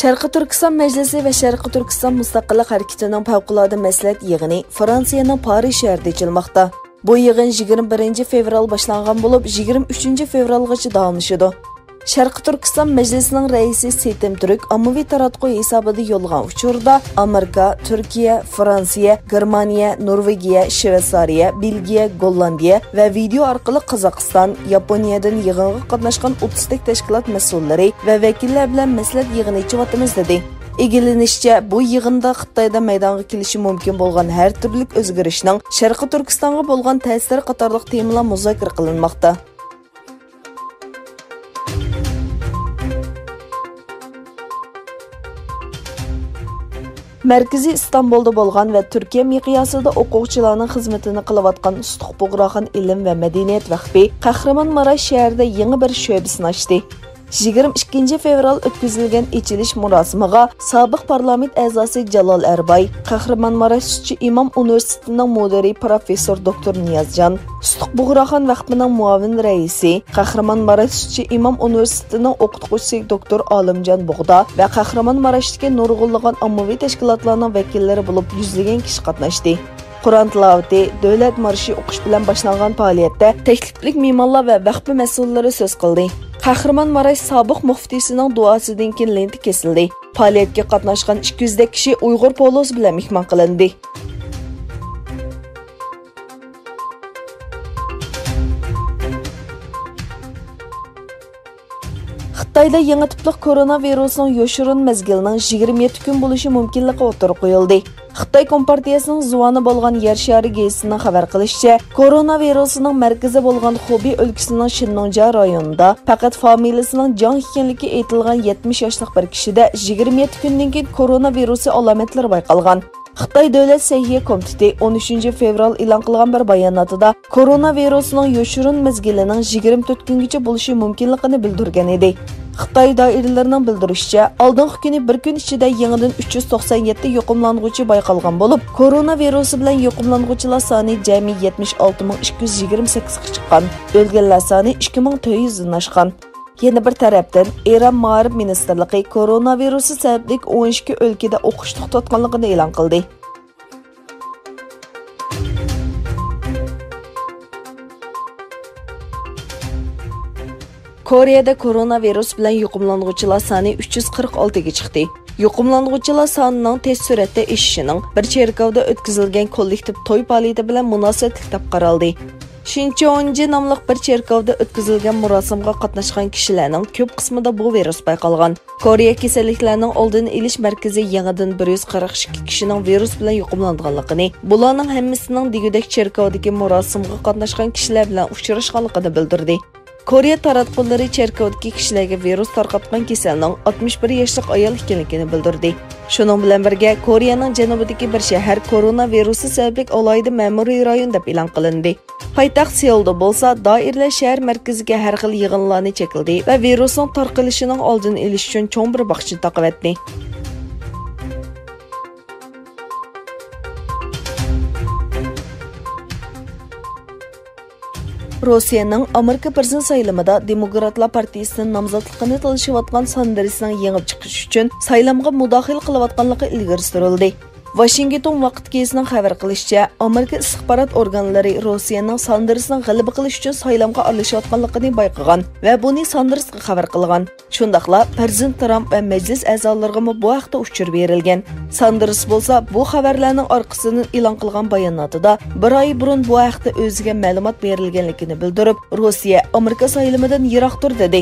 Şərqi Türkistan Məclisi və Şərqi Türkistan Müstəqillik Hərəkatının fəvqəladə məsləhət yığını Fransiyanın Paris şəhərində keçirilməkdə. Bu yığın 21 fevral başlanğan olub 23 fevralgacha davamlaşıdı. Şərqi Türkistan Məclisinin rəisi Setim Türk ammaviy taratquy hesabida yo'llagan uchurda Amerika, Turkiya, Fransiya, Germaniya, Norvegiya, Shveysariya, Belgiya, Gollandiya və video orqali Qozog'iston, Yaponiyadan yig'inga qatnashgan 30 tashkilot mas'ullari və vəkillər bilan məsləhət yig'ini içiyotimiz dedi. Egilinishçə, bu yığında Xitoyda maydonga kelishi mumkin bo'lgan har turli o'zgarishning Şərqi Türkistonga bo'lgan ta'siri qatorliq temalar muzokara qilinmoqda. Mərkəzi İstanbulda bolğan və Türkiyə miqyasında oquvchilarning xizmatini qilayotgan Ustuq Buğraxan İlim və Mədəniyyət Vəqfi Qəhrəmanmaraş şəhərində yeni bir şöbəsini açdı. 22 fevral ötküzülgən içiliş murasimiga sobiq parlament a'zosi Jalol Erbay, Qəhrəmanmaraş Sütçü İmam Universitetining müdiri professor doktor Niyazcan, Ustuq Buğraxan Vəqfining muavin raisi, Qəhrəmanmaraş Sütçü İmam Universitetining o'qituvchisi doktor Olimjon Bug'da və Qəhrəmanmaraşdagi nurg'unlagan ommaviy tashkilotlarning vakillari bo'lib yuzlagan kishi qatnashdi. Qur'on tilovati, davlat marshi o'qish bilan boshlangan faoliyatda takliflik me'morlar va vaqfi mas'ullari so'z qildi. Qəhrəmanmaraş sobiq muftisining duosidan keyin lenti kesildi. Faoliyatga qatnashgan 200 dek kishi Uyg'ur polosi bilan mehmon qilindi. Xitoyda yangi tipli koronavirusning yoshirin mezgilining 27 kun bo'lishi mumkinligi o'tirib qo'yildi. Xitoy Kompartiyasining zuvoni bo'lgan Yer shari gazetining xabar qilishicha, koronavirusining markazi bo'lgan Xubey o'lkasining Shinnonja rayonida faqat familiyasining Jang ekanligi aytilgan 70 yoshli bir kishida 27 kundan keyin koronavirusi alomatlari bayqalgan. Xitoy Davlat Səhiyyə Komiteti 13 fevral e'lon qilgan bir bayonotida koronavirusining yoshirin mezgilining 24 kungacha bo'lishi mumkinligini bildirgan edi. Xitoy doiralarining bildirishicha, oldingi kuni bir kun ichida yangidan 397 yuqumlanuvchi bayqalgan bo'lib, koronavirusi bilan yuqumlanuvchilar soni jami 76228 ga chiqqan. O'lganlar soni 2400 dan oshgan. Yana bir tarafdan Eron Ma'rif Ministerligi koronavirusi sababli 12 o'lkada o'qish to'xtatganligini e'lon qildi. Koreyada koronavirus bilan yuqumlanuvchilar soni 346 ga chiqdi. Yuqumlanuvchilar sonining tez suratda eshishining bir cherkovda o'tkazilgan kollektiv to'y faoliyati bilan munosabatli deb qaraldi. Shincheonji nomli bir cherkovda o'tkazilgan murosimga qatnashgan kishilarning ko'p qismida bu virus bayqalgan. Koreya kasalliklarning oldini olish markazi yangidan 142 kishining virus bilan yuqumlanganligini, bularning hammasining digudek cherkovdagi murosimga qatnashgan kishilar bilan uchrashganligini bildirdi. Koreya taratqullari cherkovdagi kishilarga virus tarqatgan kasalning 61 yoshli ayol ekanligini bildirdi. Shuning bilan birga Koreyaning janubidagi bir shahar koronavirusi sababli alohida ma'muriy rayon deb e'lon qilindi. Poytaxt Seulda bo'lsa, doiralar shahar markaziga har xil yig'inlarni chekildi va virusning tarqalishining oldini olish uchun cho'ng bir bog'cha taqib etdi. Rossiyaning Amerika prezident saylamida Demokratlar partiyasining nomzodligini tilashayotgan Sandersning yengib chiqish uchun saylamga mudohil qilayotganligi ilgari surildi. Washington vaqt gazetasining xabar qilishicha, Amerika istixborot organlari Rossiyaning Sandersning g'alaba qilish uchun saylamga aralashayotganligini bayqagan va buni Sandersga xabar qilgan. Shundaqla Prezident Trump va majlis a'zolariga bu haqda uchur berilgan. Sanders bo'lsa, bu xabarlarning orqasidan e'lon qilgan bayonotida bir oy burun bu haqda o'ziga ma'lumot berilganligini bildirib, Rossiya Amerika saylamidan yiroqdir dedi.